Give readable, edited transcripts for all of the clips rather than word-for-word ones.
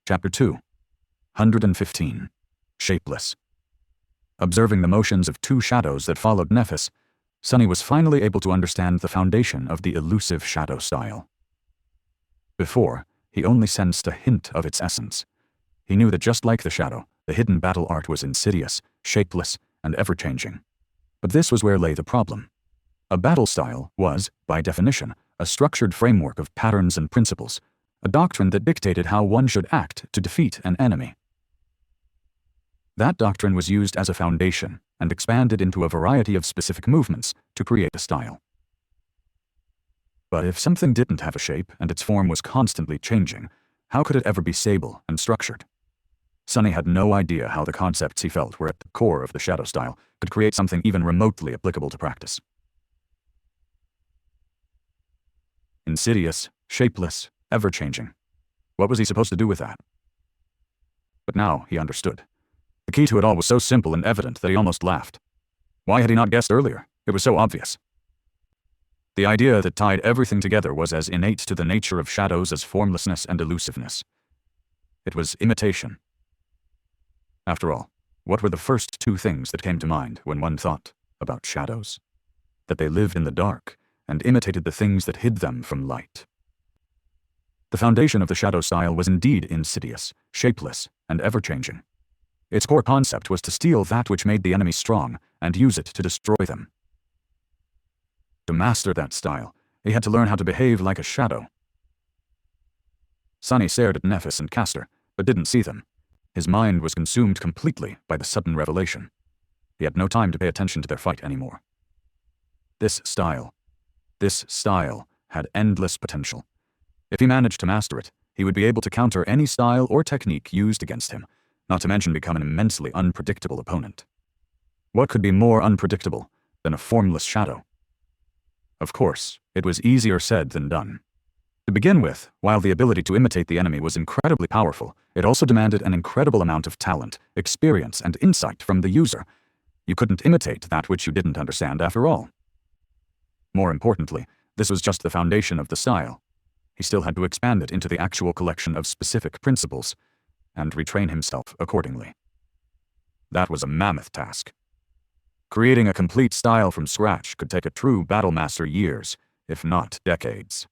Chapter 2. 115. Shapeless. Observing the motions of two shadows that followed Nephis, Sunny was finally able to understand the foundation of the elusive shadow style. Before, he only sensed a hint of its essence. He knew that just like the shadow, the hidden battle art was insidious, shapeless, and ever-changing. But this was where lay the problem. A battle style was, by definition, a structured framework of patterns and principles, a doctrine that dictated how one should act to defeat an enemy. That doctrine was used as a foundation and expanded into a variety of specific movements to create a style. But if something didn't have a shape and its form was constantly changing, how could it ever be stable and structured? Sunny had no idea how the concepts he felt were at the core of the shadow style could create something even remotely applicable to practice. Insidious, shapeless, ever-changing. What was he supposed to do with that? But now he understood. The key to it all was so simple and evident that he almost laughed. Why had he not guessed earlier? It was so obvious. The idea that tied everything together was as innate to the nature of shadows as formlessness and elusiveness. It was imitation. After all, what were the first two things that came to mind when one thought about shadows? That they lived in the dark and imitated the things that hid them from light. The foundation of the shadow style was indeed insidious, shapeless, and ever-changing. Its core concept was to steal that which made the enemy strong and use it to destroy them. To master that style, he had to learn how to behave like a shadow. Sunny stared at Nephis and Castor, but didn't see them. His mind was consumed completely by the sudden revelation. He had no time to pay attention to their fight anymore. This style had endless potential. If he managed to master it, he would be able to counter any style or technique used against him, not to mention become an immensely unpredictable opponent. What could be more unpredictable than a formless shadow? Of course, it was easier said than done. To begin with, while the ability to imitate the enemy was incredibly powerful, it also demanded an incredible amount of talent, experience, and insight from the user. You couldn't imitate that which you didn't understand after all. More importantly, this was just the foundation of the style. He still had to expand it into the actual collection of specific principles, and retrain himself accordingly. That was a mammoth task. Creating a complete style from scratch could take a true battle master years, if not decades.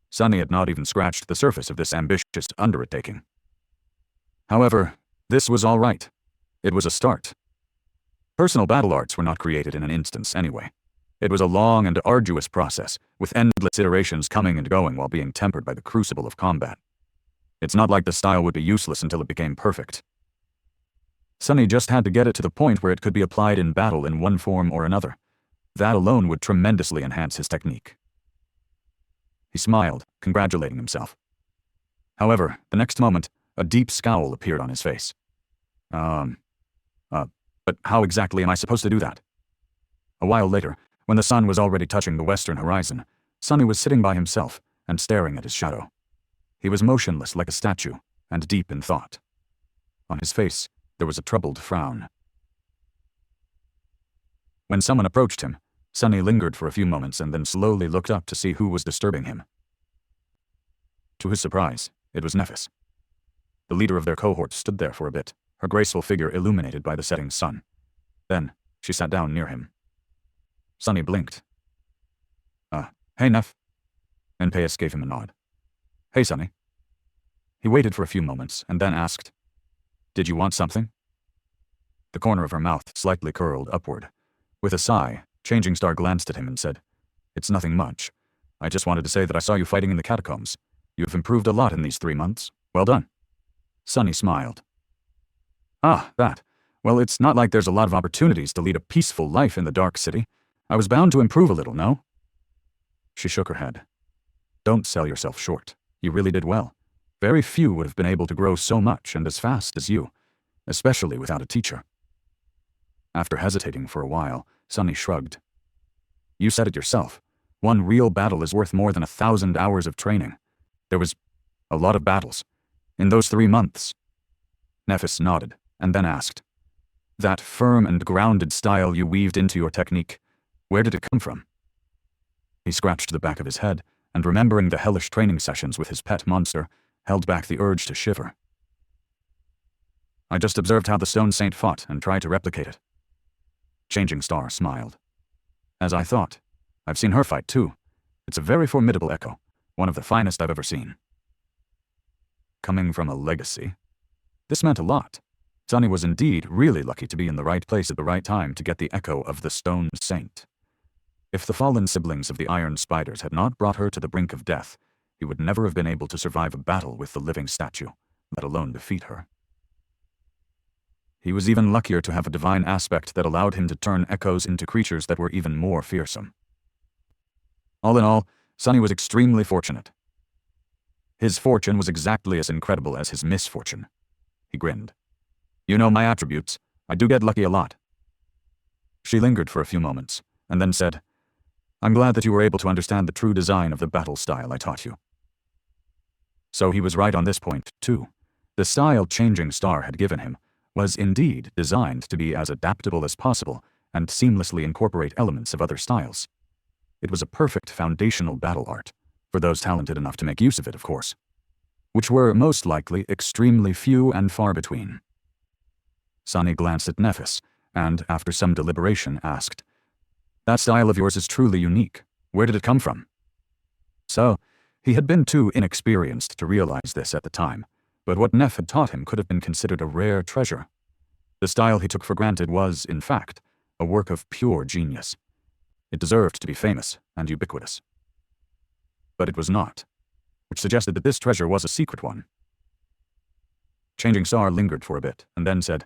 Sunny had not even scratched the surface of this ambitious undertaking. However, this was all right. It was a start. Personal battle arts were not created in an instance anyway. It was a long and arduous process, with endless iterations coming and going while being tempered by the crucible of combat. It's not like the style would be useless until it became perfect. Sunny just had to get it to the point where it could be applied in battle in one form or another. That alone would tremendously enhance his technique. He smiled, congratulating himself. However, the next moment, a deep scowl appeared on his face. But how exactly am I supposed to do that? A while later, when the sun was already touching the western horizon, Sunny was sitting by himself and staring at his shadow. He was motionless like a statue and deep in thought. On his face, there was a troubled frown. When someone approached him, Sunny lingered for a few moments and then slowly looked up to see who was disturbing him. To his surprise, it was Nephis. The leader of their cohort stood there for a bit, her graceful figure illuminated by the setting sun. Then, she sat down near him. Sunny blinked. Hey, Neph. Enpeus gave him a nod. Hey, Sunny. He waited for a few moments and then asked, Did you want something? The corner of her mouth slightly curled upward. With a sigh, Changing Star glanced at him and said, It's nothing much. I just wanted to say that I saw you fighting in the catacombs. You have improved a lot in these 3 months. Well done. Sunny smiled. That. Well, it's not like there's a lot of opportunities to lead a peaceful life in the Dark City. I was bound to improve a little, no? She shook her head. Don't sell yourself short. You really did well. Very few would have been able to grow so much and as fast as you, especially without a teacher. After hesitating for a while, Sunny shrugged. You said it yourself. One real battle is worth more than 1,000 hours of training. There was a lot of battles. In those 3 months. Nephis nodded, and then asked, That firm and grounded style you weaved into your technique, where did it come from? He scratched the back of his head, and remembering the hellish training sessions with his pet monster, held back the urge to shiver. I just observed how the Stone Saint fought and tried to replicate it. Changing Star smiled. As I thought. I've seen her fight too. It's a very formidable echo, one of the finest I've ever seen. Coming from a legacy. This meant a lot. Sunny was indeed really lucky to be in the right place at the right time to get the echo of the Stone Saint. If the fallen siblings of the Iron Spiders had not brought her to the brink of death, he would never have been able to survive a battle with the living statue, let alone defeat her. He was even luckier to have a divine aspect that allowed him to turn echoes into creatures that were even more fearsome. All in all, Sunny was extremely fortunate. His fortune was exactly as incredible as his misfortune. He grinned. You know my attributes. I do get lucky a lot. She lingered for a few moments, and then said, I'm glad that you were able to understand the true design of the battle style I taught you. So he was right on this point, too. The style Changing Star had given him was indeed designed to be as adaptable as possible and seamlessly incorporate elements of other styles. It was a perfect foundational battle art, for those talented enough to make use of it, of course, which were most likely extremely few and far between. Sunny glanced at Nephis, and after some deliberation asked, That style of yours is truly unique. Where did it come from? So, he had been too inexperienced to realize this at the time, but what Neph had taught him could have been considered a rare treasure. The style he took for granted was, in fact, a work of pure genius. It deserved to be famous and ubiquitous. But it was not, which suggested that this treasure was a secret one. Changing Star lingered for a bit, and then said,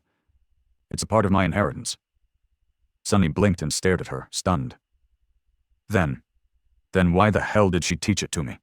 It's a part of my inheritance. Sunny blinked and stared at her, stunned. Then why the hell did she teach it to me?